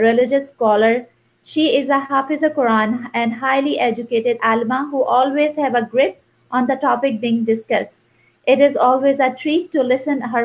religious scholar. She is a Hafiz Quran and highly educated alma who always have a grip on the topic being discussed. It is always a treat to listen her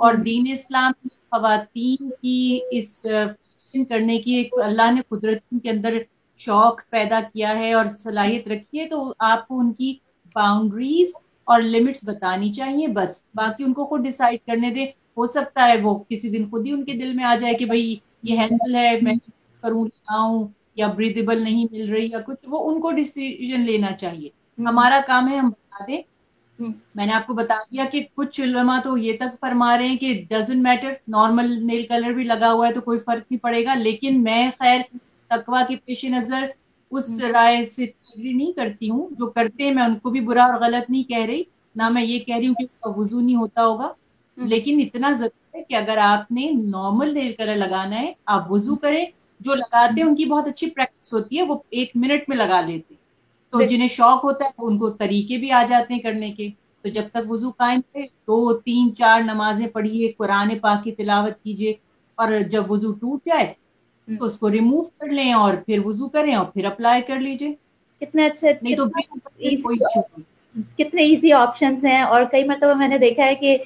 اور دین اسلام میں خواتین کی اس fashion کرنے کی ایک اللہ نے قدرت کے اندر شوق پیدا کیا ہے اور صلاحیت رکھی ہے، تو آپ کو ان کی باؤنڈریز اور لمٹس بتانی چاہیے، بس باقی ان کو خود ڈیسائیڈ کرنے دیں. ہو سکتا ہے وہ کسی دن خود ہی ان کے دل میں آ جائے کہ بھائی یہ ہیسل ہے، میں کروں لگاؤں، یا بریدیبل نہیں مل رہی یا کچھ، وہ ان کو ڈیسیژن لینا چاہیے. ہمارا کام ہے ہم بتا دیں. میں نے آپ کو بتا دیا کہ کچھ علماء تو یہ تک فرما رہے ہیں کہ doesn't matter, normal nail colour بھی لگا ہوا ہے تو کوئی فرق نہیں پڑے گا. لیکن میں خیر تقویٰ کے پیش نظر اس رائے سے ایگری نہیں کرتی ہوں. جو کرتے ہیں میں ان کو بھی برا اور غلط نہیں کہہ رہی، نہ میں یہ کہہ رہی ہوں کہ اس کا وضو نہیں ہوتا ہوگا. لیکن اتنا ضرور ہے کہ اگر آپ نے نارمل نیل کلر لگانا ہے آپ وضو کریں. جو لگاتے ہیں ان کی بہت اچھی پریکٹس ہوتی ہے، وہ 1 منٹ میں لگا لیتے. تو جنہیں شوق ہوتا ہے ان کو طریقے بھی آ جاتے ہیں کرنے کے. تو جب تک وضو قائم ہے 2 3 4 نمازیں پڑھیے، قرآن پاک کی تلاوت کیجیے، اور جب وضو ٹوٹ جائے تو اس کو ریموو کر لیں اور پھر وضو کریں اور پھر اپلائی کر لیجیے. کتنے اچھے، نہیں تو کوئی ایشو نہیں. کتنے ایزی آپشنز ہیں. اور کئی مرتبہ میں نے دیکھا ہے کہ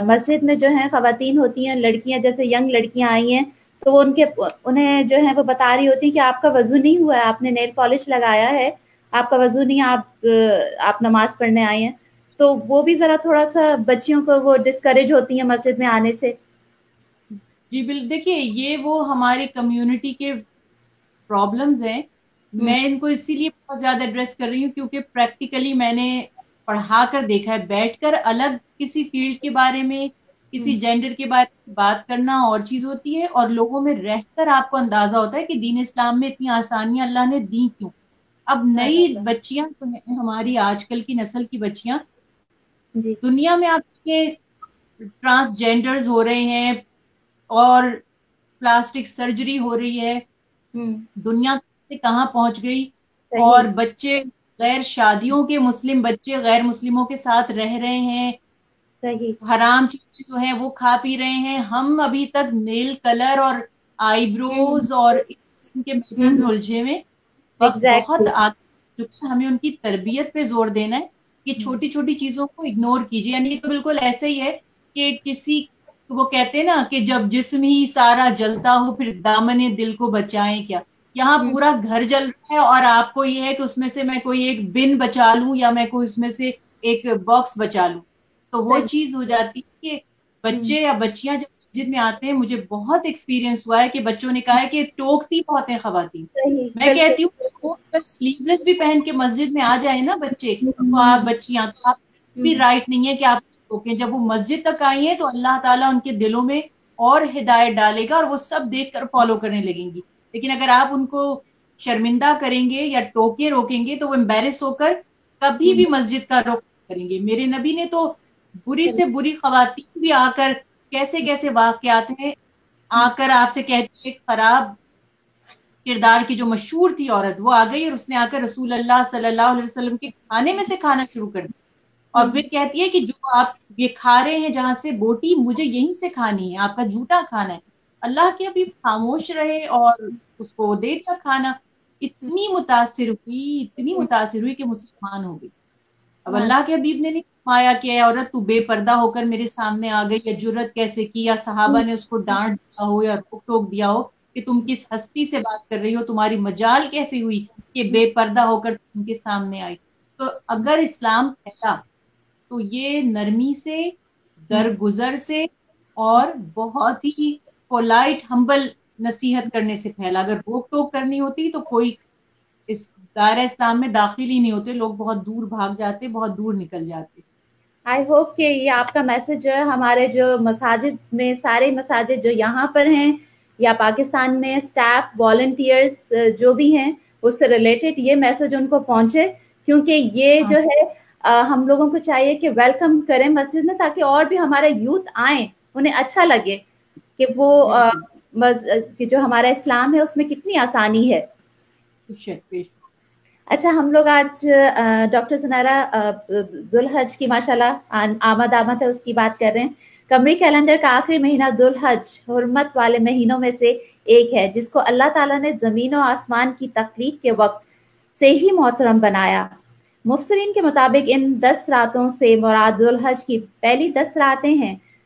مسجد میں جو ہیں خواتین ہوتی ہیں، لڑکیاں جیسے ینگ لڑکیاں آئی ہیں، تو وہ انہیں جو ہے وہ بتا رہی ہوتی ہیں کہ آپ کا وضو نہیں ہوا ہے، آپ نے نیل پالش لگایا ہے، آپ کا وضو نہیں، آپ نماز پڑھنے آئے ہیں. تو وہ بھی ذرا تھوڑا سا بچیوں کو وہ ڈسکریج ہوتی ہیں مسجد میں آنے سے. جی دیکھیے یہ وہ ہماری کمیونٹی کے پرابلمز ہیں. میں ان کو اسی لیے بہت زیادہ ایڈریس کر رہی ہوں کیونکہ پریکٹیکلی میں نے پڑھا کر دیکھا ہے. بیٹھ کر الگ کسی فیلڈ کے بارے میں، کسی جینڈر کے بارے میں بات کرنا اور چیز ہوتی ہے، اور لوگوں میں رہ کر آپ کو اندازہ ہوتا ہے کہ دین اسلام میں اتنی آسانیاں اللہ نے دی کیوں. اب نئی بچیاں جو ہیں ہماری آج کل کی نسل کی بچیاں، دنیا میں آپ کے ٹرانسجینڈرز ہو رہے ہیں اور پلاسٹک سرجری ہو رہی ہے. دنیا سے کہاں پہنچ گئی. اور بچے غیر شادیوں کے مسلم بچے غیر مسلموں کے ساتھ رہ رہے ہیں، حرام چیزیں جو ہیں وہ کھا پی رہے ہیں. ہم ابھی تک نیل کلر اور آئی بروز اور اس قسم کے میٹرز میں الجھے ہوئے. وقت بہت آگے، ہمیں ان کی تربیت پہ زور دینا ہے کہ چھوٹی چھوٹی چیزوں کو اگنور کیجیے. یعنی تو بالکل ایسے ہی ہے کہ کسی وہ کہتے ہیں نا کہ جب جسم ہی سارا جلتا ہو پھر دامن دل کو بچائیں کیا. یہاں پورا گھر جل رہا ہے اور آپ کو یہ ہے کہ اس میں سے میں کوئی ایک بن بچا لوں یا میں کوئی اس میں سے ایک باکس بچا لوں. تو وہ چیز ہو جاتی ہے کہ بچے یا بچیاں جب مسجد میں آتے ہیں، مجھے بہت ایکسپیرینس ہوا ہے کہ بچوں نے کہا ہے کہ ٹوکتی بہت ہیں خواتین. میں کہتی ہوں اگر سلیو لیس بھی پہن کے مسجد میں آ جائیں نا بچے تو آپ بچیاں، تو آپ بھی رائٹ نہیں ہے کہ آپ ٹوکیں. جب وہ مسجد تک آئی ہیں تو اللہ تعالیٰ ان کے دلوں میں اور ہدایت ڈالے گا اور وہ سب دیکھ کر فالو کرنے لگیں گی. لیکن اگر آپ ان کو شرمندہ کریں گے یا ٹوکے روکیں گے تو وہ امبیرس ہو کر کبھی بھی مسجد کا رخ کریں گے. میرے نبی نے تو بری سے بری خواتین بھی آ کر کیسے کیسے واقعات ہیں، آ کر آپ سے کہتی ہے خراب کردار کی جو مشہور تھی عورت، وہ آ گئی اور اس نے آ کر رسول اللہ صلی اللہ علیہ وسلم کے کھانے میں سے کھانا شروع کر دیا. اور پھر کہتی ہے کہ جو آپ یہ کھا رہے ہیں جہاں سے بوٹی مجھے یہیں سے کھانی ہے، آپ کا جھوٹا کھانا ہے. اللہ کے ابھی خاموش رہے اور اس کو دے دیا کھانا. اتنی متاثر ہوئی کہ مسلمان ہو گئی. اب اللہ کے حبیب نے نہیں فرمایا کہ اے عورت تو بے پردہ ہو کر میرے سامنے آ گئی، یا جرت کیسے کی، یا صحابہ نے اس کو ڈانٹ دیا ہو یا ٹوک دیا ہو کہ تم کس ہستی سے بات کر رہی ہو، تمہاری مجال کیسی ہوئی کہ بے پردہ ہو کر ان کے سامنے آئی. تو اگر اسلام پھیلا تو یہ نرمی سے، درگزر سے اور بہت ہی پولائٹ ہمبل نصیحت کرنے سے پھیلا. اگر روک ٹوک کرنی ہوتی تو کوئی اس دائرہ اسلام میں داخل ہی نہیں ہوتے، لوگ بہت دور بھاگ جاتے، بہت دور نکل جاتے. آئی ہوپ کہ یہ آپ کا میسج جو ہے ہمارے جو مساجد میں، سارے مساجد جو یہاں پر ہیں یا پاکستان میں اسٹاف والنٹیئرس جو بھی ہیں اس سے ریلیٹڈ یہ میسج ان کو پہنچے. کیونکہ یہ جو ہے ہم لوگوں کو چاہیے کہ ویلکم کریں مسجد میں، تاکہ اور بھی ہمارے یوتھ آئیں، انہیں اچھا لگے کہ وہ کہ جو ہمارا اسلام ہے اس میں کتنی آسانی ہے. اچھا، ہم لوگ آج ڈاکٹر زنیرہ ذوالحج کی ماشاءاللہ آمد ہے اس کی بات کر رہے ہیں. قمری کیلنڈر کا آخری مہینہ ذوالحج حرمت والے مہینوں میں سے ایک ہے، جس کو اللہ تعالیٰ نے زمین و آسمان کی تخلیق کے وقت سے ہی محترم بنایا. مفسرین کے مطابق ان 10 راتوں سے مراد ذوالحج کی پہلی 10 راتیں ہیں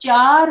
4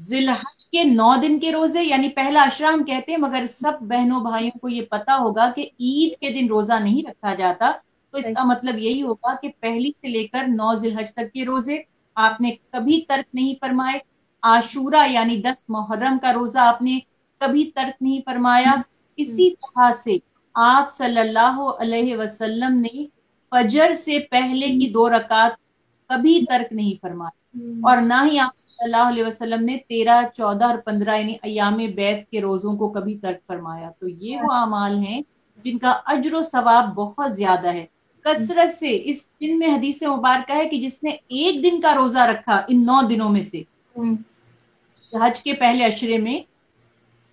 ذیلحج کے 9 دن کے روزے یعنی پہلا عشرہ ہم کہتے ہیں، مگر سب بہنوں بھائیوں کو یہ پتا ہوگا کہ عید کے دن روزہ نہیں رکھا جاتا، تو اس کا مطلب یہی ہوگا کہ پہلی سے لے کر 9 ذیلحج تک کے روزے آپ نے کبھی ترک نہیں فرمائے. عاشورہ یعنی 10 محرم کا روزہ آپ نے کبھی ترک نہیں فرمایا. اسی طرح سے آپ صلی اللہ علیہ وسلم نے فجر سے پہلے کی 2 رکعات کبھی ترک نہیں فرمایا، اور نہ ہی آپ صلی اللہ علیہ وسلم نے 13، 14 اور 15 یعنی ایام بیعت کے روزوں کو کبھی ترک فرمایا. تو یہ وہ اعمال ہیں جن کا اجر و ثواب بہت زیادہ ہے. کثرت سے اس دن میں حدیث مبارکہ ہے کہ جس نے ایک دن کا روزہ رکھا ان 9 دنوں میں سے حج کے پہلے عشرے میں،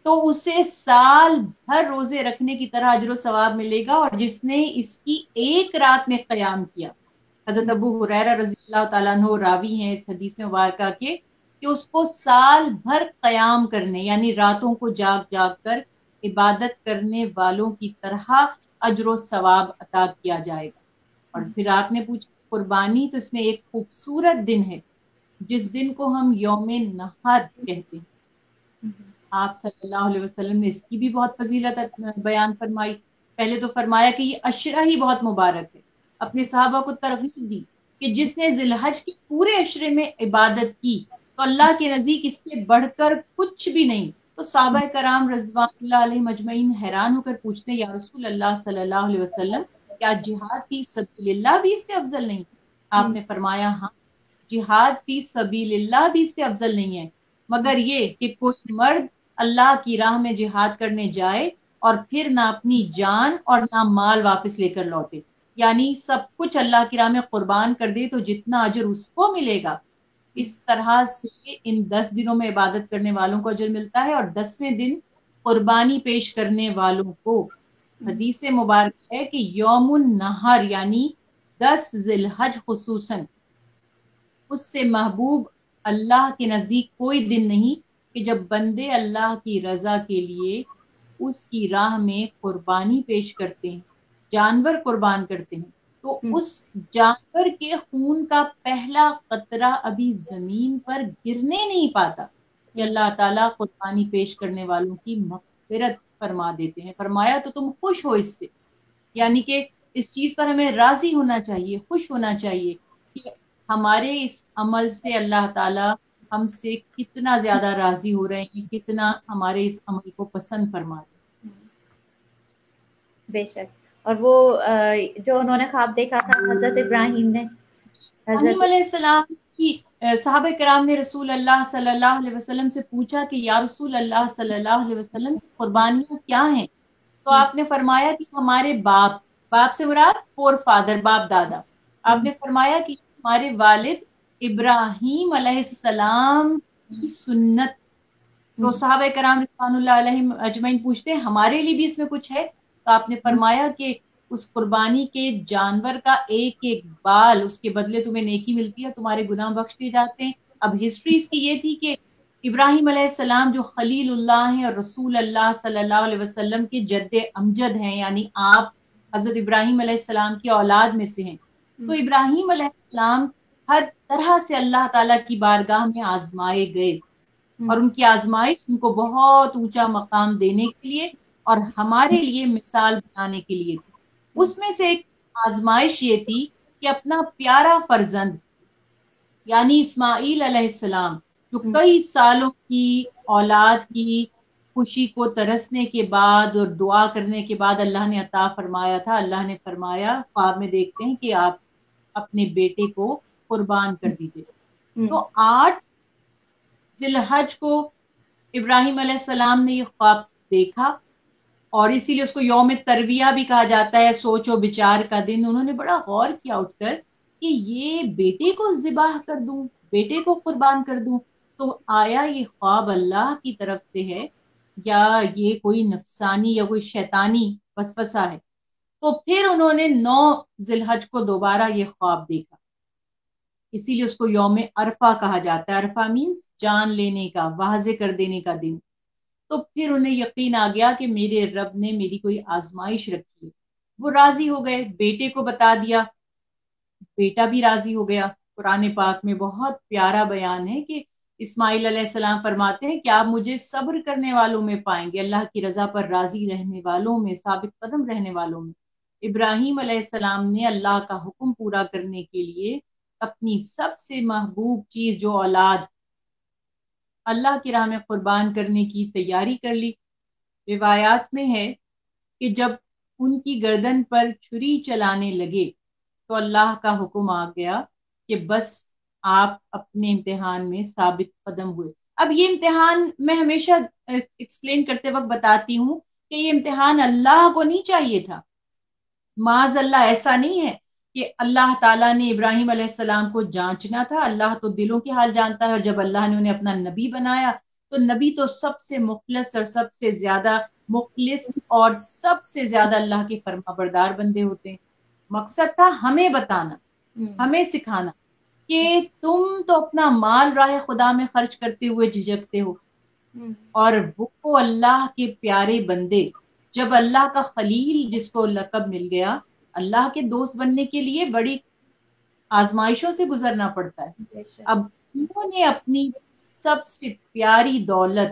تو اسے سال بھر روزے رکھنے کی طرح اجر و ثواب ملے گا. اور جس نے اس کی ایک رات میں قیام کیا، حضرت ابو ہریرہ رضی اللہ تعالیٰ عنہ راوی ہیں اس حدیث مبارکہ کے، کہ اس کو سال بھر قیام کرنے یعنی راتوں کو جاگ جاگ کر عبادت کرنے والوں کی طرح اجر و ثواب عطا کیا جائے گا. اور پھر آپ نے پوچھا قربانی، تو اس میں ایک خوبصورت دن ہے جس دن کو ہم یوم نحر کہتے ہیں. آپ صلی اللہ علیہ وسلم نے اس کی بھی بہت فضیلت بیان فرمائی. پہلے تو فرمایا کہ یہ عشرہ ہی بہت مبارک ہے، اپنے صحابہ کو ترغیب دی کہ جس نے ذی الحج کے پورے عشرے میں عبادت کی تو اللہ کے نزدیک اس سے بڑھ کر کچھ بھی نہیں. تو صحابہ کرام رضوان اللہ علیہ مجمعین حیران ہو کر پوچھتے ہیں، یا رسول اللہ صلی اللہ علیہ وسلم، کیا جہاد فی سبیل اللہ بھی اس سے افضل نہیں؟ آپ نے فرمایا ہاں، جہاد فی سبیل اللہ بھی اس سے افضل نہیں ہے، مگر یہ کہ کوئی مرد اللہ کی راہ میں جہاد کرنے جائے اور پھر نہ اپنی جان اور نہ مال واپس لے کر لوٹے، یعنی سب کچھ اللہ کی راہ میں قربان کر دے تو جتنا اجر اس کو ملے گا، اس طرح سے ان 10 دنوں میں عبادت کرنے والوں کو اجر ملتا ہے. اور 10ویں دن قربانی پیش کرنے والوں کو حدیث مبارک ہے کہ یوم النحر یعنی 10 ذی الحج خصوصاً اس سے محبوب اللہ کے نزدیک کوئی دن نہیں کہ جب بندے اللہ کی رضا کے لیے اس کی راہ میں قربانی پیش کرتے ہیں، جانور قربان کرتے ہیں، تو اس جانور کے خون کا پہلا قطرہ ابھی زمین پر گرنے نہیں پاتا کہ اللہ تعالیٰ قربانی پیش کرنے والوں کی مغفرت فرما دیتے ہیں. فرمایا تو تم خوش ہو اس سے، یعنی کہ اس چیز پر ہمیں راضی ہونا چاہیے، خوش ہونا چاہیے کہ ہمارے اس عمل سے اللہ تعالیٰ ہم سے کتنا زیادہ راضی ہو رہے ہیں، کتنا ہمارے اس عمل کو پسند فرما رہے ہیں. بے شک. اور وہ جو انہوں نے خواب دیکھا تھا حضرت ابراہیم نے، ابراہیم علیہ السلام کی صحابہ کرام نے رسول اللہ صلی اللہ علیہ وسلم سے پوچھا کہ یا رسول اللہ صلی اللہ علیہ وسلم کی قربانیاں کیا ہیں؟ تو آپ نے فرمایا کہ ہمارے باپ سے مراد فور فادر، باپ دادا. آپ نے فرمایا کہ ہمارے والد ابراہیم علیہ السلام کی سنت. تو صحابہ کرام رضوان اللہ علیہم اجمعین پوچھتے ہیں ہمارے لیے بھی اس میں کچھ ہے؟ تو آپ نے فرمایا کہ اس قربانی کے جانور کا ایک ایک بال، اس کے بدلے تمہیں نیکی ملتی ہے، تمہارے گناہ بخش دیے جاتے ہیں. اب ہسٹری اس کی یہ تھی کہ ابراہیم علیہ السلام جو خلیل اللہ ہیں اور رسول اللہ صلی اللہ علیہ وسلم کے جد امجد ہیں، یعنی آپ حضرت ابراہیم علیہ السلام کی اولاد میں سے ہیں، تو ابراہیم علیہ السلام ہر طرح سے اللہ تعالیٰ کی بارگاہ میں آزمائے گئے، اور ان کی آزمائش ان کو بہت اونچا مقام دینے کے لیے اور ہمارے لیے مثال بنانے کے لیے تھی. اس میں سے ایک آزمائش یہ تھی کہ اپنا پیارا فرزند یعنی اسماعیل علیہ السلام جو کئی سالوں کی اولاد کی خوشی کو ترسنے کے بعد اور دعا کرنے کے بعد اللہ نے عطا فرمایا تھا. اللہ نے فرمایا، خواب میں دیکھتے ہیں کہ آپ اپنے بیٹے کو قربان کر دیجئے. تو 8 ذی الحج کو ابراہیم علیہ السلام نے یہ خواب دیکھا، اور اسی لیے اس کو یوم ترویہ بھی کہا جاتا ہے، سوچ و بچار کا دن. انہوں نے بڑا غور کیا اٹھ کر کہ یہ بیٹے کو ذبح کر دوں، بیٹے کو قربان کر دوں، تو آیا یہ خواب اللہ کی طرف سے ہے یا یہ کوئی نفسانی یا کوئی شیطانی وسوسہ ہے؟ تو پھر انہوں نے 9 ذی الحج کو دوبارہ یہ خواب دیکھا، اسی لیے اس کو یوم عرفہ کہا جاتا ہے. عرفہ مینز جان لینے کا، واضح کر دینے کا دن. تو پھر انہیں یقین آ گیا کہ میرے رب نے میری کوئی آزمائش رکھی ہے. وہ راضی ہو گئے، بیٹے کو بتا دیا، بیٹا بھی راضی ہو گیا. قرآن پاک میں بہت پیارا بیان ہے کہ اسماعیل علیہ السلام فرماتے ہیں کہ آپ مجھے صبر کرنے والوں میں پائیں گے، اللہ کی رضا پر راضی رہنے والوں میں، ثابت قدم رہنے والوں میں۔ ابراہیم علیہ السلام نے اللہ کا حکم پورا کرنے کے لیے اپنی سب سے محبوب چیز جو اولاد اللہ کی راہ میں قربان کرنے کی تیاری کر لی۔ روایات میں ہے کہ جب ان کی گردن پر چھری چلانے لگے تو اللہ کا حکم آ گیا کہ بس آپ اپنے امتحان میں ثابت قدم ہوئے۔ اب یہ امتحان میں ہمیشہ ایکسپلین کرتے وقت بتاتی ہوں کہ یہ امتحان اللہ کو نہیں چاہیے تھا، معاذ اللہ ایسا نہیں ہے کہ اللہ تعالیٰ نے ابراہیم علیہ السلام کو جانچنا تھا، اللہ تو دلوں کے حال جانتا ہے، اور جب اللہ نے انہیں اپنا نبی بنایا تو نبی تو سب سے مخلص اور سب سے زیادہ مخلص اور سب سے زیادہ اللہ کے فرما بردار بندے ہوتے ہیں۔ مقصد تھا ہمیں بتانا، ہمیں سکھانا کہ تم تو اپنا مال راہ خدا میں خرچ کرتے ہوئے جھجکتے ہو، اور وہ اللہ کے پیارے بندے، جب اللہ کا خلیل جس کو لقب مل گیا، اللہ کے دوست بننے کے لیے بڑی آزمائشوں سے گزرنا پڑتا ہے۔ اب انہوں نے اپنی سب سے پیاری دولت،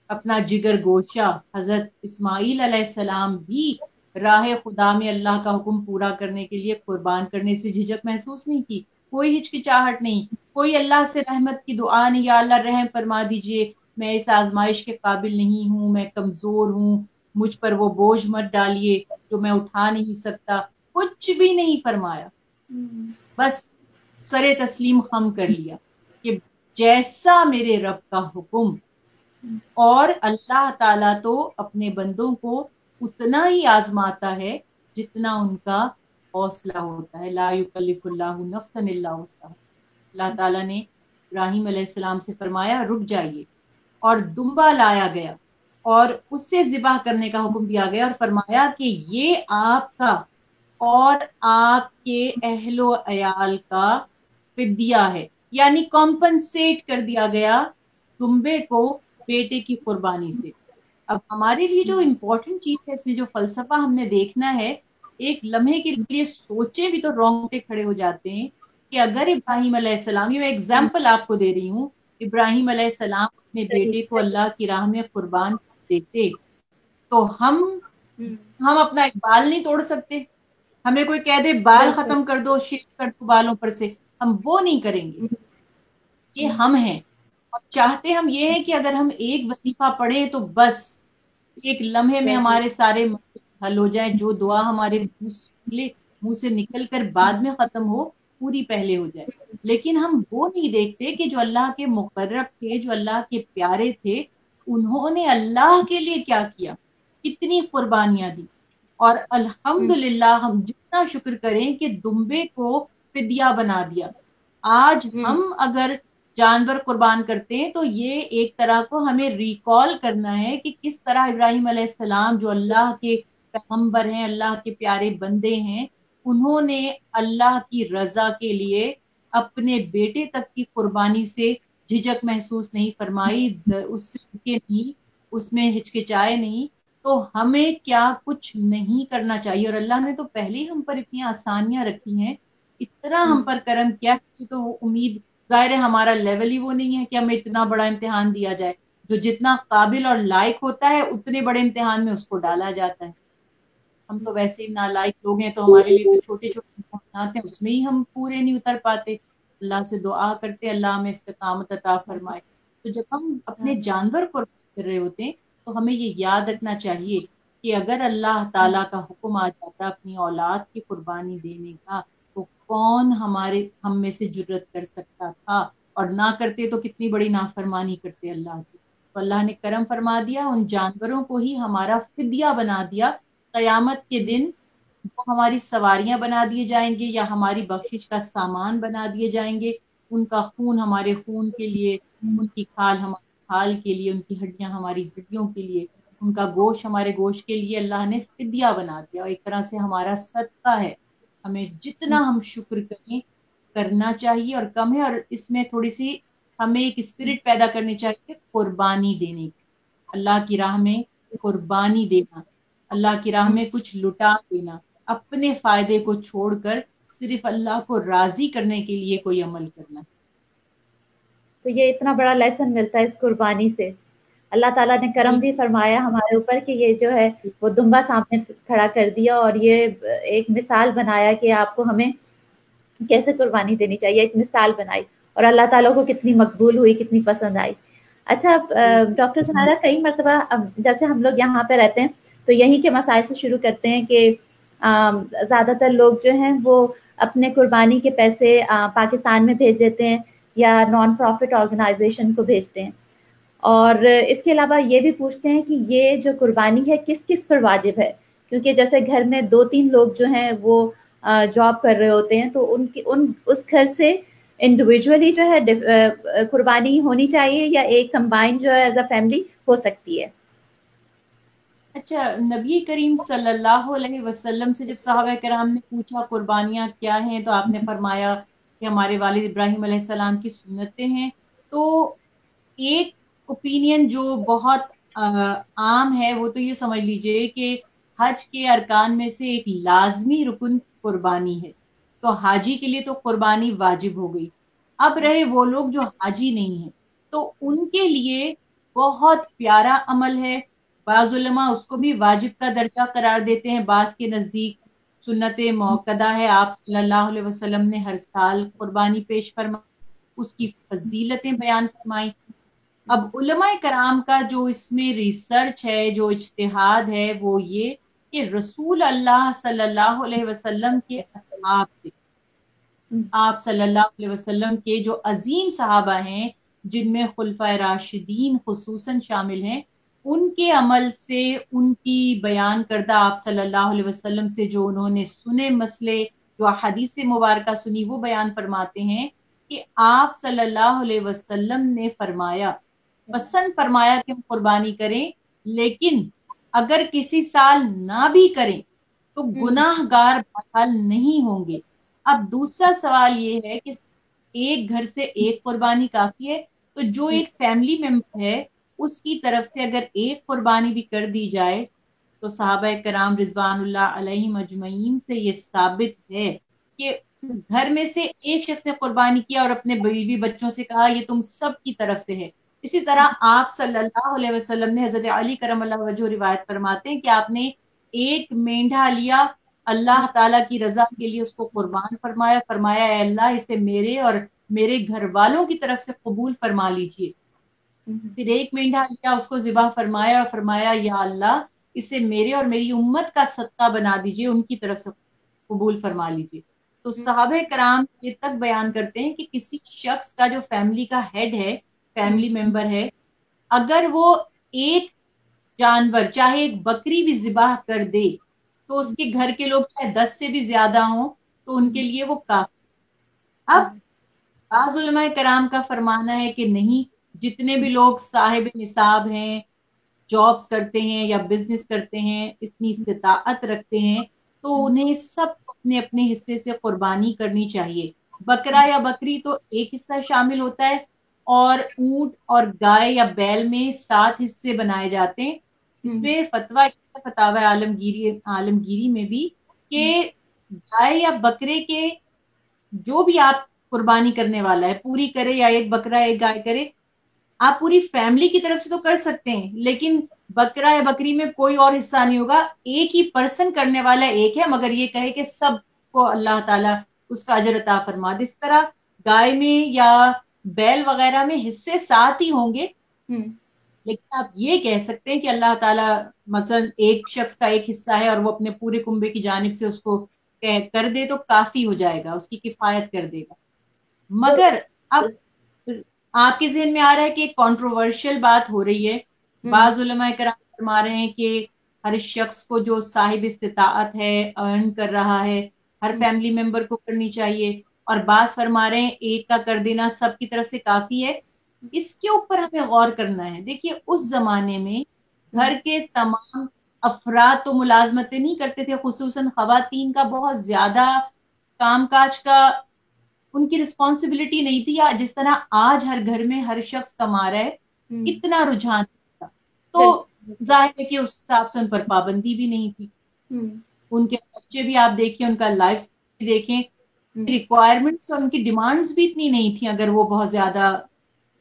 اپنا جگر گوشہ حضرت اسماعیل علیہ السلام بھی راہ خدا میں اللہ کا حکم پورا کرنے کے لیے قربان کرنے سے جھجک محسوس نہیں کی، کوئی ہچکچاہٹ نہیں، کوئی اللہ سے رحمت کی دعا نہیں، یا اللہ رحم فرما دیجئے، میں اس آزمائش کے قابل نہیں ہوں، میں کمزور ہوں، مجھ پر وہ بوجھ مت ڈالیے جو میں اٹھا نہیں سکتا، کچھ بھی نہیں فرمایا، بس سر تسلیم خم کر لیا کہ جیسا میرے رب کا حکم۔ اور اللہ تعالیٰ تو اپنے بندوں کو اتنا ہی آزماتا ہے جتنا ان کا حوصلہ ہوتا ہے، لا یکلف اللہ نفسا الا وسعها۔ اللہ تعالیٰ نے ابراہیم علیہ السلام سے فرمایا رک جائیے، اور دمبا لایا گیا اور اس سے ذبح کرنے کا حکم دیا گیا، اور فرمایا کہ یہ آپ کا اور آپ کے اہل و عیال کا فدیہ ہے، یعنی کمپنسیٹ کر دیا گیا دمبے کو بیٹے کی قربانی سے۔ اب ہمارے لیے جو امپورٹنٹ چیز ہے، اس میں جو فلسفہ ہم نے دیکھنا ہے، ایک لمحے کے لیے سوچے بھی تو رونگٹے کھڑے ہو جاتے ہیں کہ اگر ابراہیم علیہ السلام، یہ میں ایگزامپل آپ کو دے رہی ہوں، ابراہیم علیہ السلام اپنے بیٹے کو اللہ کی راہ میں قربان دیتے تو ہم اپنا ایک بال نہیں توڑ سکتے، ہمیں کوئی کہہ دے بال ختم کر دو، شیو کر دو بالوں پر سے، ہم وہ نہیں کریں گے، یہ ہم ہیں۔ اور چاہتے ہم یہ ہے کہ اگر ہم ایک وظیفہ پڑھیں تو بس ایک لمحے میں ہمارے سارے مسائل حل ہو جائیں، جو دعا ہمارے منہ سے نکل کر بعد میں ختم ہو، پوری پہلے ہو جائے۔ لیکن ہم وہ نہیں دیکھتے کہ جو اللہ کے مقرب تھے، جو اللہ کے پیارے تھے، انہوں نے اللہ کے لیے کیا کیا، کتنی قربانیاں دی۔ اور الحمدللہ ہم جتنا شکر کریں کہ دمبے کو فدیہ بنا دیا۔ آج ہم اگر جانور قربان کرتے ہیں تو یہ ایک طرح کو ہمیں ریکال کرنا ہے کہ کس طرح ابراہیم علیہ السلام جو اللہ کے پیغمبر ہیں، اللہ کے پیارے بندے ہیں، انہوں نے اللہ کی رضا کے لیے اپنے بیٹے تک کی قربانی سے جھجک محسوس نہیں فرمائی، اس سے رکے نہیں، اس میں ہچکچائے نہیں۔ تو ہمیں کیا کچھ نہیں کرنا چاہیے، اور اللہ نے تو پہلے ہی ہم پر اتنی آسانیاں رکھی ہیں، اتنا ہم پر کرم کیا، کسی تو امید، ظاہر ہے ہمارا لیول ہی وہ نہیں ہے کہ ہمیں اتنا بڑا امتحان دیا جائے، جو جتنا قابل اور لائق ہوتا ہے اتنے بڑے امتحان میں اس کو ڈالا جاتا ہے۔ ہم تو ویسے ہی نالائق لوگ ہیں، تو ہمارے لیے تو چھوٹے چھوٹے امتحانات ہیں، اس میں ہی ہم پورے نہیں اتر پاتے۔ اللہ سے دعا کرتے اللہ ہمیں استقامت عطا فرمائے۔ تو جب ہم اپنے جانور کو کر رہے ہوتے ہیں تو ہمیں یہ یاد رکھنا چاہیے کہ اگر اللہ تعالیٰ کا حکم آ جاتا اپنی اولاد کی قربانی دینے کا، تو کون ہم میں سے جرت کر سکتا تھا، اور نہ کرتے تو کتنی بڑی نافرمانی کرتے اللہ کی۔ تو اللہ نے کرم فرما دیا، ان جانوروں کو ہی ہمارا فدیہ بنا دیا۔ قیامت کے دن وہ ہماری سواریاں بنا دیے جائیں گے، یا ہماری بخشش کا سامان بنا دیے جائیں گے، ان کا خون ہمارے خون کے لیے، ان کی کھال ہماری کھال کے لیے، ان کی ہڈیاں ہماری ہڈیوں کے لیے، ان کا گوشت ہمارے گوشت کے لیے اللہ نے فدیہ بنا دیا، اور ایک طرح سے ہمارا صدقہ ہے۔ ہمیں جتنا ہم شکر کریں کرنا چاہیے، اور کم ہے، اور اس میں تھوڑی سی ہمیں ایک اسپرٹ پیدا کرنی چاہیے قربانی دینے کی، اللہ کی راہ میں قربانی دینا، اللہ کی راہ میں کچھ لٹا دینا، اپنے فائدے کو چھوڑ کر صرف اللہ کو راضی کرنے کے لیے کوئی عمل کرنا۔ تو یہ اتنا بڑا لیسن ملتا ہے اس قربانی سے. اللہ تعالیٰ نے کرم بھی فرمایا ہمارے اوپر کہ یہ جو ہے وہ دمبا سامنے کھڑا کر دیا اور یہ ایک مثال بنایا کہ آپ کو ہمیں کیسے قربانی دینی چاہیے، ایک مثال بنائی، اور اللہ تعالیٰ کو کتنی مقبول ہوئی، کتنی پسند آئی. اچھا ڈاکٹر سمیرہ، کئی مرتبہ جیسے ہم لوگ یہاں پہ رہتے ہیں تو یہیں کے مسائل سے شروع کرتے ہیں کہ زیادہ تر لوگ جو ہیں وہ اپنے قربانی کے پیسے پاکستان میں بھیج دیتے ہیں یا نان پروفٹ آرگنائزیشن کو بھیجتے ہیں، اور اس کے علاوہ یہ بھی پوچھتے ہیں کہ یہ جو قربانی ہے کس کس پر واجب ہے، کیونکہ جیسے گھر میں 2-3 لوگ جو ہیں وہ جاب کر رہے ہوتے ہیں تو اس گھر سے انڈیویجولی جو ہے قربانی ہونی چاہیے یا ایک کمبائن جو ہے ایز اے فیملی ہو سکتی ہے. اچھا، نبی کریم صلی اللہ علیہ وسلم سے جب صحابہ کرام نے پوچھا قربانیاں کیا ہیں تو آپ نے فرمایا کہ ہمارے والد ابراہیم علیہ السلام کی سنتیں ہیں. تو ایک اوپینین جو بہت عام ہے وہ تو یہ سمجھ لیجئے کہ حج کے ارکان میں سے ایک لازمی رکن قربانی ہے، تو حاجی کے لیے تو قربانی واجب ہو گئی. اب رہے وہ لوگ جو حاجی نہیں ہیں تو ان کے لیے بہت پیارا عمل ہے. بعض علماء اس کو بھی واجب کا درجہ قرار دیتے ہیں، بعض کے نزدیک سنت موقدہ ہے. آپ صلی اللہ علیہ وسلم نے ہر سال قربانی پیش فرمائی، اس کی فضیلتیں بیان فرمائی. اب علماء کرام کا جو اس میں ریسرچ ہے، جو اجتہاد ہے، وہ یہ کہ رسول اللہ صلی اللہ علیہ وسلم کے اصحاب سے، آپ صلی اللہ علیہ وسلم کے جو عظیم صحابہ ہیں جن میں خلفائے راشدین خصوصاً شامل ہیں، ان کے عمل سے، ان کی بیان کردہ آپ صلی اللہ علیہ وسلم سے جو انہوں نے سنے مسئلے، جو حدیث مبارکہ سنی، وہ بیان فرماتے ہیں کہ آپ صلی اللہ علیہ وسلم نے فرمایا، پسند فرمایا کہ ہم قربانی کریں، لیکن اگر کسی سال نہ بھی کریں تو گناہ گار بحال نہیں ہوں گے. اب دوسرا سوال یہ ہے کہ ایک گھر سے ایک قربانی کافی ہے، تو جو ایک فیملی ممبر ہے اس کی طرف سے اگر ایک قربانی بھی کر دی جائے تو صحابہ کرام رضوان اللہ علیہم اجمعین سے یہ ثابت ہے کہ گھر میں سے ایک شخص نے قربانی کیا اور اپنے بیوی بچوں سے کہا یہ تم سب کی طرف سے ہے. اسی طرح آپ صلی اللہ علیہ وسلم نے، حضرت علی کرم اللہ وجہ روایت فرماتے ہیں کہ آپ نے ایک مینڈھا لیا، اللہ تعالیٰ کی رضا کے لیے اس کو قربان فرمایا، فرمایا اے اللہ اسے میرے اور میرے گھر والوں کی طرف سے قبول فرما لیجئے. پھر ایک مینڈھا لیا، اس کو ذبح فرمایا اور فرمایا یا اللہ اسے میرے اور میری امت کا صدقہ بنا دیجئے، ان کی طرف سے قبول فرما لیجئے. تو صحابہ کرام یہ تک بیان کرتے ہیں کہ کسی شخص کا جو فیملی کا ہیڈ ہے، فیملی ممبر ہے، اگر وہ ایک جانور چاہے ایک بکری بھی ذبح کر دے تو اس کے گھر کے لوگ چاہے 10 سے بھی زیادہ ہوں تو ان کے لیے وہ کافی. اب بعض علماء کرام کا فرمانا ہے کہ نہیں، جتنے بھی لوگ صاحب نصاب ہیں، جابز کرتے ہیں یا بزنس کرتے ہیں، اتنی استطاعت رکھتے ہیں، تو انہیں سب اپنے اپنے حصے سے قربانی کرنی چاہیے. بکرا یا بکری تو ایک حصہ شامل ہوتا ہے، اور اونٹ اور گائے یا بیل میں 7 حصے بنائے جاتے ہیں. اس میں فتاوی عالمگیری میں بھی کہ گائے یا بکرے کے جو بھی آپ قربانی کرنے والا ہے پوری کرے، یا ایک بکرا ایک گائے کرے، آپ پوری فیملی کی طرف سے تو کر سکتے ہیں، لیکن بکرا یا بکری میں کوئی اور حصہ نہیں ہوگا. ایک ہی پرسن کرنے والا ایک ہے، مگر یہ کہے کہ سب کو اللہ تعالیٰ اس کا اجر عطا فرما دے. اس طرح گائے میں یا بیل وغیرہ میں حصے 7 ہی ہوں گے، لیکن آپ یہ کہہ سکتے ہیں کہ اللہ تعالیٰ مثلا ایک شخص کا ایک حصہ ہے اور وہ اپنے پورے کنبے کی جانب سے اس کو کر دے تو کافی ہو جائے گا، اس کی کفایت کر دے گا. مگر اب آپ کے ذہن میں آ رہا ہے کہ ایک کنٹروورشل بات ہو رہی ہے. بعض علماء کرام فرما رہے ہیں کہ ہر شخص کو جو صاحب استطاعت ہے، ارن کر رہا ہے، ہر فیملی ممبر کو کرنی چاہیے، اور بعض فرما رہے ہیں ایک کا کر دینا سب کی طرف سے کافی ہے. اس کے اوپر ہمیں غور کرنا ہے. دیکھیے اس زمانے میں گھر کے تمام افراد تو ملازمتیں نہیں کرتے تھے، خصوصاً خواتین کا بہت زیادہ کام کاج کا ان کی رسپانسبلٹی نہیں تھی، یا جس طرح آج ہر گھر میں ہر شخص کما رہا ہے اتنا رجحان تھا. تو ظاہر ہے کہ اس حساب سے ان پر پابندی بھی نہیں تھی. ان کے بچے بھی آپ دیکھیں، ان کا لائف دیکھیں، ریکوائرمنٹس اور ان کی ڈیمانڈز بھی اتنی نہیں تھیں اگر وہ بہت زیادہ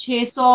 600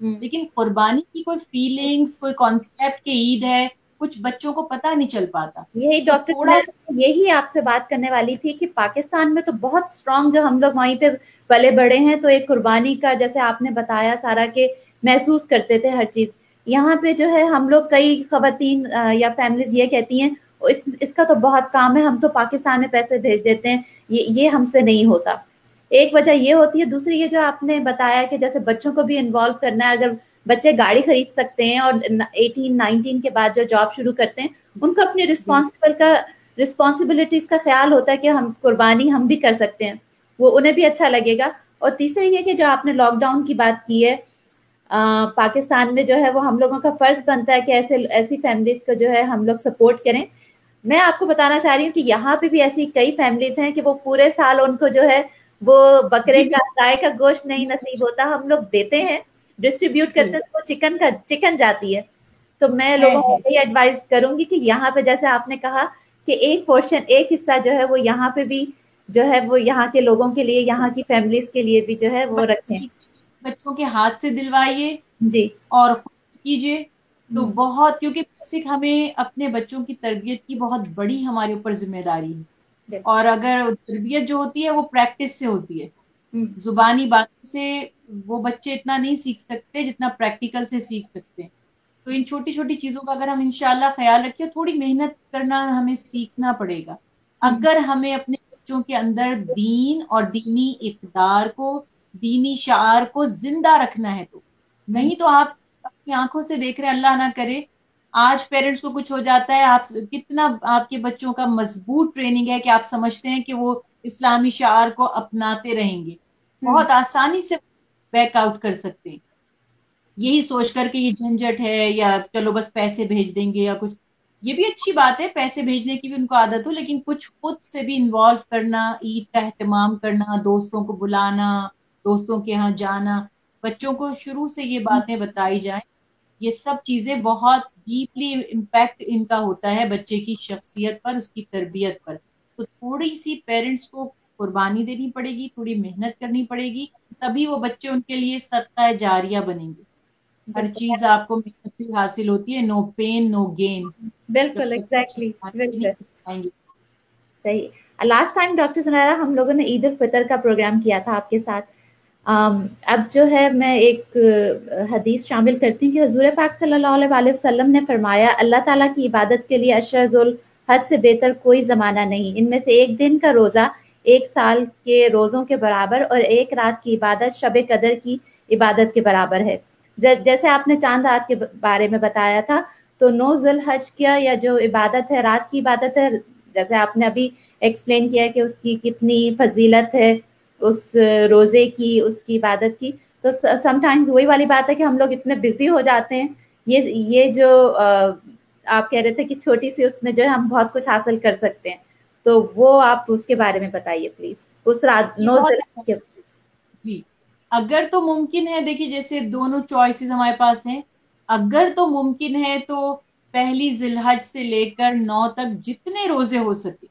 لیکن قربانی کی کوئی فیلنگز، کوئی کانسیپٹ کہ عید ہے، کچھ بچوں کو پتہ نہیں چل پاتا. یہی تو ڈاکٹر تھوڑا سا یہی آپ سے بات کرنے والی تھی کہ پاکستان میں تو بہت اسٹرانگ، جو ہم لوگ وہیں پہ پلے بڑے ہیں، تو ایک قربانی کا جیسے آپ نے بتایا سارا کہ محسوس کرتے تھے ہر چیز. یہاں پہ جو ہے ہم لوگ کئی خواتین یا فیملیز یہ کہتی ہیں اس کا تو بہت کام ہے، ہم تو پاکستان میں پیسے بھیج دیتے ہیں، یہ ہم سے نہیں ہوتا. ایک وجہ یہ ہوتی ہے. دوسری یہ جو آپ نے بتایا کہ جیسے بچوں کو بھی انوالو کرنا ہے. اگر بچے گاڑی خرید سکتے ہیں اور 18-19 کے بعد جو جاب شروع کرتے ہیں، ان کو اپنی رسپانسبلٹیز کا خیال ہوتا ہے کہ ہم قربانی ہم بھی کر سکتے ہیں، وہ انہیں بھی اچھا لگے گا. اور تیسرا یہ کہ جو آپ نے لاک ڈاؤن کی بات کی ہے، پاکستان میں جو ہے وہ ہم لوگوں کا فرض بنتا ہے کہ ایسی فیملیز کو جو ہے ہم لوگ سپورٹ کریں. میں آپ کو بتانا چاہ رہی ہوں کہ یہاں پہ بھی ایسی کئی فیملیز ہیں کہ وہ پورے سال ان کو جو ہے وہ بکرے کا گائے کا گوشت نہیں نصیب ہوتا. ہم لوگ دیتے ہیں، ڈسٹریبیوٹ کرتے ہیں، وہ چکن جاتی ہے. تو میں لوگوں کو یہی ایڈوائز کروں گی کہ یہاں پہ جیسے آپ نے کہا کہ ایک پورشن، ایک حصہ جو ہے وہ یہاں پہ بھی جو ہے وہ یہاں کے لوگوں کے لیے، یہاں کی فیملیز کے لیے بھی جو ہے وہ رکھیں. بچوں کے ہاتھ سے دلوائیے جی اور کیجیے تو بہت، کیونکہ بیسک ہمیں اپنے بچوں کی تربیت کی بہت بڑی ہمارے اوپر ذمہ داری ہے. اور اگر تربیت جو ہوتی ہے وہ پریکٹس سے ہوتی ہے. زبانی باتوں سے وہ بچے اتنا نہیں سیکھ سکتے جتنا پریکٹیکل سے سیکھ سکتے ہیں. تو ان چھوٹی چھوٹی چیزوں کا اگر ہم انشاءاللہ خیال رکھیں، تھوڑی محنت کرنا ہمیں سیکھنا پڑے گا. اگر ہمیں اپنے بچوں کے اندر دین اور دینی اقدار کو، دینی شعار کو زندہ رکھنا ہے تو نہیں تو آپ اپنی آنکھوں سے دیکھ رہے، اللہ نہ کرے آج پیرنٹس کو کچھ ہو جاتا ہے، آپ کتنا آپ کے بچوں کا مضبوط ٹریننگ ہے کہ آپ سمجھتے ہیں کہ وہ اسلامی شعار کو اپناتے رہیں گے، بہت آسانی سے بیک آؤٹ کر سکتے ہیں یہی سوچ کر کہ یہ جھنجٹ ہے یا چلو بس پیسے بھیج دیں گے یا کچھ. یہ بھی اچھی بات ہے، پیسے بھیجنے کی بھی ان کو عادت ہو، لیکن کچھ خود سے بھی انوالو کرنا، عید کا اہتمام کرنا، دوستوں کو بلانا، دوستوں کے یہاں جانا، بچوں کو شروع سے یہ باتیں بتائی جائیں. یہ سب چیزیں بہت ڈیپلی امپیکٹ ان کا ہوتا ہے بچے کی شخصیت پر، اس کی تربیت پر. تو تھوڑی سی پیرنٹس کو قربانی دینی پڑے گی، تھوڑی محنت کرنی پڑے گی، تبھی وہ بچے ان کے لیے صدقہ جاریہ بنیں گے. ہر چیز آپ کو محنت سے حاصل ہوتی ہے، نو پین نو گین. بالکل ایگزیکٹلی بالکل آئیں گے. صحیح. لاسٹ ٹائم ڈاکٹر سنیرا ہم لوگوں نے عید الفطر کا پروگرام کیا تھا آپ کے ساتھ. اب جو ہے میں ایک حدیث شامل کرتی ہوں کہ حضور پاک صلی اللہ علیہ وسلم نے فرمایا، اللہ تعالیٰ کی عبادت کے لیے اشر ذوالحج سے بہتر کوئی زمانہ نہیں. ان میں سے ایک دن کا روزہ 1 سال کے روزوں کے برابر، اور ایک رات کی عبادت شب قدر کی عبادت کے برابر ہے. جیسے آپ نے چاند رات کے بارے میں بتایا تھا، تو 9 ذی الحج کیا یا جو عبادت ہے، رات کی عبادت ہے، جیسے آپ نے ابھی ایکسپلین کیا کہ اس کی کتنی فضیلت ہے، اس روزے کی، اس کی عبادت کی. تو سم ٹائمز وہی والی بات ہے کہ ہم لوگ اتنے بزی ہو جاتے ہیں. یہ جو آپ کہہ رہے تھے کہ چھوٹی سی اس میں جو ہے ہم بہت کچھ حاصل کر سکتے ہیں، تو وہ آپ اس کے بارے میں بتائیے پلیز. اس رات 9 ذی الحج کے. جی اگر تو ممکن ہے، دیکھیے جیسے دونوں چوائسیز ہمارے پاس ہیں. اگر تو ممکن ہے تو پہلی ذی الحج سے لے کر 9 تک جتنے روزے ہو سکے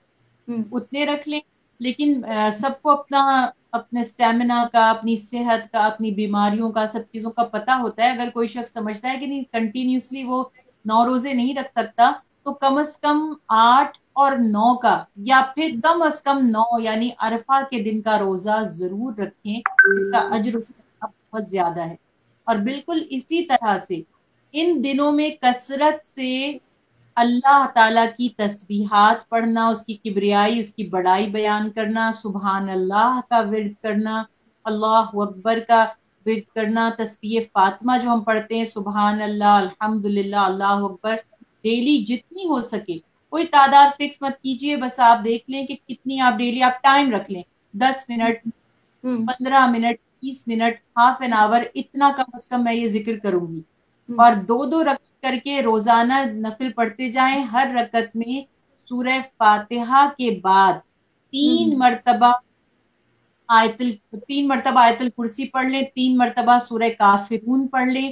اتنے رکھ لیں. لیکن سب کو اپنے اسٹیمنا کا، اپنی صحت کا، اپنی بیماریوں کا، سب چیزوں کا پتہ ہوتا ہے. اگر کوئی شخص سمجھتا ہے کہ نہیں کنٹینیوسلی وہ 9 روزے نہیں رکھ سکتا، تو کم از کم 8 اور 9 کا، یا پھر کم از کم 9 یعنی عرفہ کے دن کا روزہ ضرور رکھیں. اس کا اجر اس کا بہت زیادہ ہے. اور بالکل اسی طرح سے ان دنوں میں کثرت سے اللہ تعالیٰ کی تسبیحات پڑھنا، اس کی کبریائی، اس کی بڑائی بیان کرنا، سبحان اللہ کا ورد کرنا، اللہ اکبر کا ورد کرنا، تسبیح فاطمہ جو ہم پڑھتے ہیں، سبحان اللہ، الحمدللہ، اللہ اکبر، ڈیلی جتنی ہو سکے. کوئی تعداد فکس مت کیجئے، بس آپ دیکھ لیں کہ کتنی آپ ڈیلی آپ ٹائم رکھ لیں، 10 minute, 15 minute, 20 minute, half an hour, اتنا کم از کم میں یہ ذکر کروں گی. اور 2 رکعت کر کے روزانہ نفل پڑھتے جائیں. ہر رکعت میں سورہ فاتحہ کے بعد 3 مرتبہ 3 مرتبہ آیت الکرسی پڑھ لیں، 3 مرتبہ سورہ کافرون پڑھ لیں،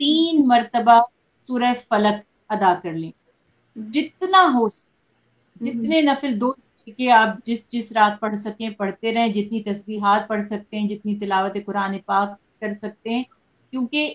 3 مرتبہ سورہ فلق ادا کر لیں. جتنا ہو جتنے نفل 2 کہ آپ جس رات پڑھ سکیں پڑھتے رہیں، جتنی تسبیحات پڑھ سکتے ہیں، جتنی تلاوت قرآن پاک کر سکتے ہیں. کیونکہ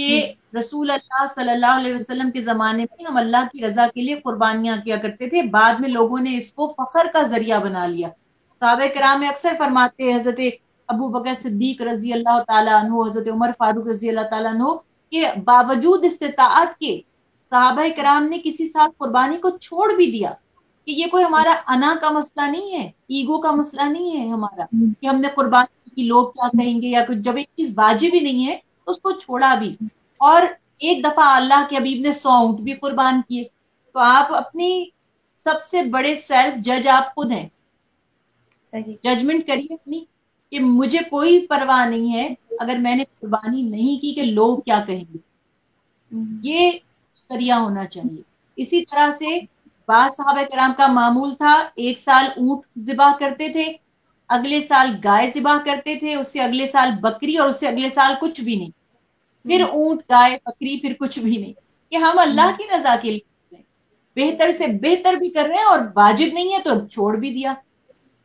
کہ رسول اللہ صلی اللہ علیہ وسلم کے زمانے میں ہم اللہ کی رضا کے لیے قربانیاں کیا کرتے تھے، بعد میں لوگوں نے اس کو فخر کا ذریعہ بنا لیا. صحابہ کرام میں اکثر فرماتے ہیں، حضرت ابو بکر صدیق رضی اللہ تعالیٰ عنہ، حضرت عمر فاروق رضی اللہ تعالیٰ عنہ، کہ باوجود استطاعت کے صحابہ کرام نے کسی سال قربانی کو چھوڑ بھی دیا، کہ یہ کوئی ہمارا انا کا مسئلہ نہیں ہے، ایگو کا مسئلہ نہیں ہے ہمارا کہ ہم نے قربانی کی لوگ کیا کہیں گے یا کچھ. جب ایک چیز واجب ہی نہیں ہے تو اس کو چھوڑا بھی. اور ایک دفعہ اللہ کے حبیب نے 100 اونٹ بھی قربان کیے. تو آپ اپنی سب سے بڑے سیلف جج آپ خود ہیں. ججمنٹ کریے اپنی کہ مجھے کوئی پرواہ نہیں ہے اگر میں نے قربانی نہیں کی کہ لوگ کیا کہیں گے. یہ ذریعہ ہونا چاہیے. اسی طرح سے بعض صحابہ کرام کا معمول تھا، ایک سال اونٹ ذبح کرتے تھے، اگلے سال گائے ذبح کرتے تھے، اس سے اگلے سال بکری، اور اس سے اگلے سال کچھ بھی نہیں، پھر اونٹ گائے بکری، پھر کچھ بھی نہیں. کہ ہم اللہ کی رضا کے لیے کر رہے ہیں، بہتر سے بہتر بھی کر رہے ہیں، اور واجب نہیں ہے تو چھوڑ بھی دیا.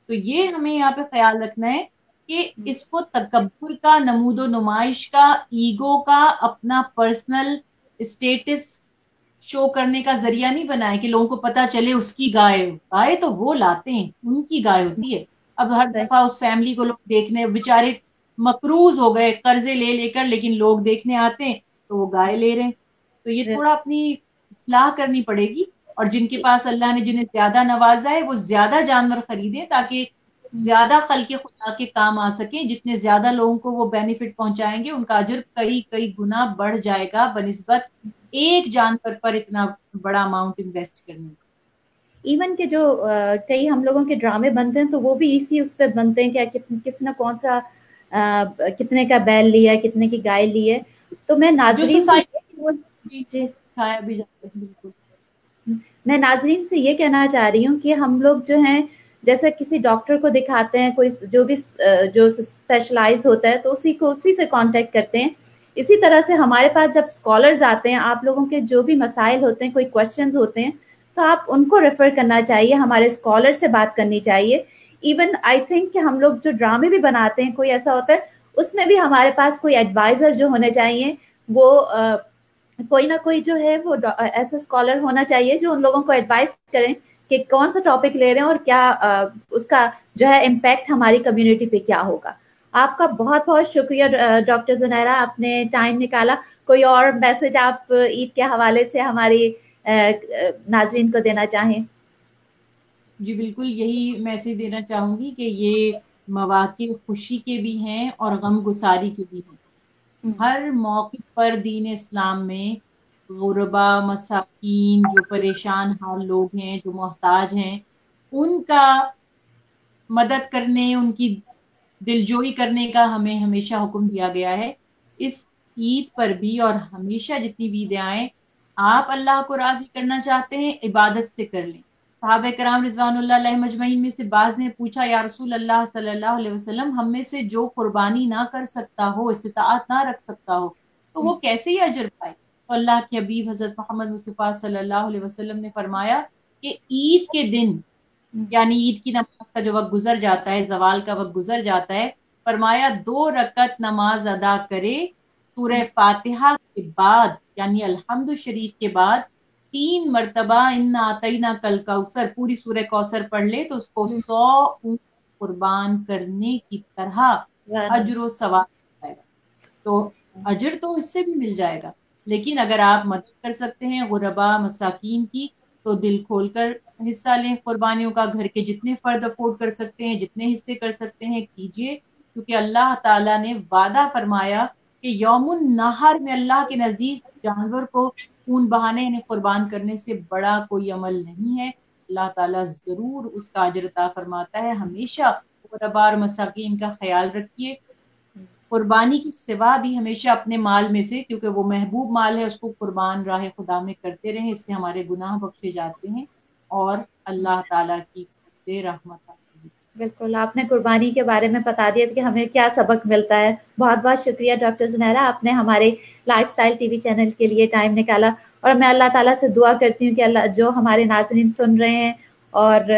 تو یہ ہمیں یہاں پہ خیال رکھنا ہے کہ اس کو تکبر کا، نمود و نمائش کا، ایگو کا، اپنا پرسنل اسٹیٹس شو کرنے کا ذریعہ نہیں بنائے کہ لوگوں کو پتا چلے اس کی گائے تو وہ لاتے ہیں، ان کی گائے ہوتی ہے. اب ہر دفعہ اس فیملی کو لوگ دیکھنے، بیچارے مقروض ہو گئے قرضے لے لے کر، لیکن لوگ دیکھنے آتے ہیں تو وہ گائے لے رہے ہیں. تو یہ تھوڑا اپنی اصلاح کرنی پڑے گی. اور جن کے پاس اللہ نے جنہیں زیادہ نوازا ہے وہ زیادہ جانور خریدیں تاکہ زیادہ خلق خدا کے کام آ سکیں. جتنے زیادہ لوگوں کو وہ بینیفٹ پہنچائیں گے ان کا اجر کئی گنا بڑھ جائے گا بنسبت ایک جانور پر اتنا بڑا اماؤنٹ انویسٹ کرنے. ایون کہ جو کئی ہم لوگوں کے ڈرامے بنتے ہیں تو وہ بھی اسی اس پہ بنتے ہیں کہ کس نے کون سا کتنے کا بیل لیا ہے، کتنے کی گائے لی ہے. تو میں ناظرین سے یہ کہنا چاہ رہی ہوں کہ ہم لوگ جو ہیں جیسے کسی ڈاکٹر کو دکھاتے ہیں، کوئی جو بھی جو اسپیشلائز ہوتا ہے تو اسی سے کانٹیکٹ کرتے ہیں. اسی طرح سے ہمارے پاس جب اسکالرز آتے ہیں، آپ لوگوں کے جو بھی مسائل ہوتے ہیں، کوئی کوشچنز ہوتے ہیں تو آپ ان کو ریفر کرنا چاہیے، ہمارے اسکالر سے بات کرنی چاہیے. ایون آئی تھنک کہ ہم لوگ جو ڈرامے بھی بناتے ہیں، کوئی ایسا ہوتا ہے اس میں بھی ہمارے پاس کوئی ایڈوائزر جو ہونے چاہیے، وہ کوئی نہ کوئی جو ہے وہ ایسا اسکالر ہونا چاہیے جو ان لوگوں کو ایڈوائز کریں کہ کون سا ٹاپک لے رہے ہیں اور کیا اس کا جو ہے امپیکٹ ہماری کمیونٹی پہ کیا ہوگا. آپ کا بہت بہت شکریہ ڈاکٹر زنیرہ، آپ نے ٹائم نکالا. کوئی اور میسج آپ عید کے حوالے سے ہماری ناظرین کو دینا چاہیں؟ جی بالکل، یہی میسج دینا چاہوں گی کہ یہ مواقع خوشی کے بھی ہیں اور غم گساری کے بھی ہیں. ہر موقع پر دین اسلام میں غربا، مساکین، جو پریشان حال لوگ ہیں، جو محتاج ہیں، ان کا مدد کرنے، ان کی دلجوئی کرنے کا ہمیں ہمیشہ حکم دیا گیا ہے. اس عید پر بھی اور ہمیشہ جتنی بھی عیدیں آئیں، آپ اللہ کو راضی کرنا چاہتے ہیں، عبادت سے کر لیں. صحابہ کرام رضوان اللہ علیہ مجمعین میں سے بعض نے پوچھا، یا رسول اللہ صلی اللہ علیہ وسلم، ہم میں سے جو قربانی نہ کر سکتا ہو، استطاعت نہ رکھ سکتا ہو، تو وہ کیسے ہی اجر پائے؟ تو اللہ کے حبیب حضرت محمد مصطفیٰ صلی اللہ علیہ وسلم نے فرمایا کہ عید کے دن، یعنی عید کی نماز کا جو وقت گزر جاتا ہے، زوال کا وقت گزر جاتا ہے، فرمایا 2 رکعت نماز ادا کرے، سورہ فاتحہ کے بعد یعنی الحمد شریف کے بعد 3 مرتبہ انا اعطینا کل کوثر، پوری سورہ کوثر پڑھ لے تو اس کو 100 اونٹ قربان کرنے کی طرح اجر و ثواب ملے گا. تو اجر تو اس سے بھی مل جائے گا، لیکن اگر آپ مدد کر سکتے ہیں غربا مساکین کی تو دل کھول کر حصہ لیں قربانیوں کا. گھر کے جتنے فرد افورڈ کر سکتے ہیں، جتنے حصے کر سکتے ہیں کیجئے، کیونکہ اللہ تعالیٰ نے وعدہ فرمایا کہ یوم النحر میں اللہ کے نزدیک جانور کو خون بہانے یعنی قربان کرنے سے بڑا کوئی عمل نہیں ہے. اللہ تعالیٰ ضرور اس کا اجر عطا فرماتا ہے. ہمیشہ غربا اور مساکین کا خیال رکھیے. قربانی کی سوا بھی ہمیشہ اپنے مال میں سے، کیونکہ وہ محبوب مال ہے، اس کو قربان راہ خدا میں کرتے رہیں، اس سے ہمارے گناہ بخشے جاتے ہیں اور اللہ تعالیٰ کی رحمت آتی ہے. بالکل، آپ نے قربانی کے بارے میں بتا دیا کہ ہمیں کیا سبق ملتا ہے. بہت بہت شکریہ ڈاکٹر زنیرہ، آپ نے ہمارے life style T V channel کے لیے ٹائم نکالا. اور میں اللہ تعالیٰ سے دعا کرتی ہوں کہ اللہ جو ہمارے ناظرین سن رہے ہیں اور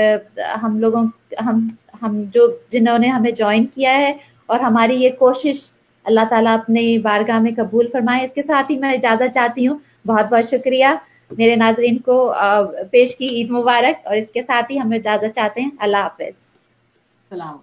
ہم جو جنہوں نے ہمیں جوائن کیا ہے، اور ہماری یہ کوشش اللہ تعالیٰ اپنے بارگاہ میں قبول فرمائے. اس کے ساتھ ہی میں اجازت چاہتی ہوں. بہت بہت شکریہ میرے ناظرین کو پیش کی. عید مبارک. اور اس کے ساتھ ہی ہم اجازت چاہتے ہیں. اللہ حافظ. السلام.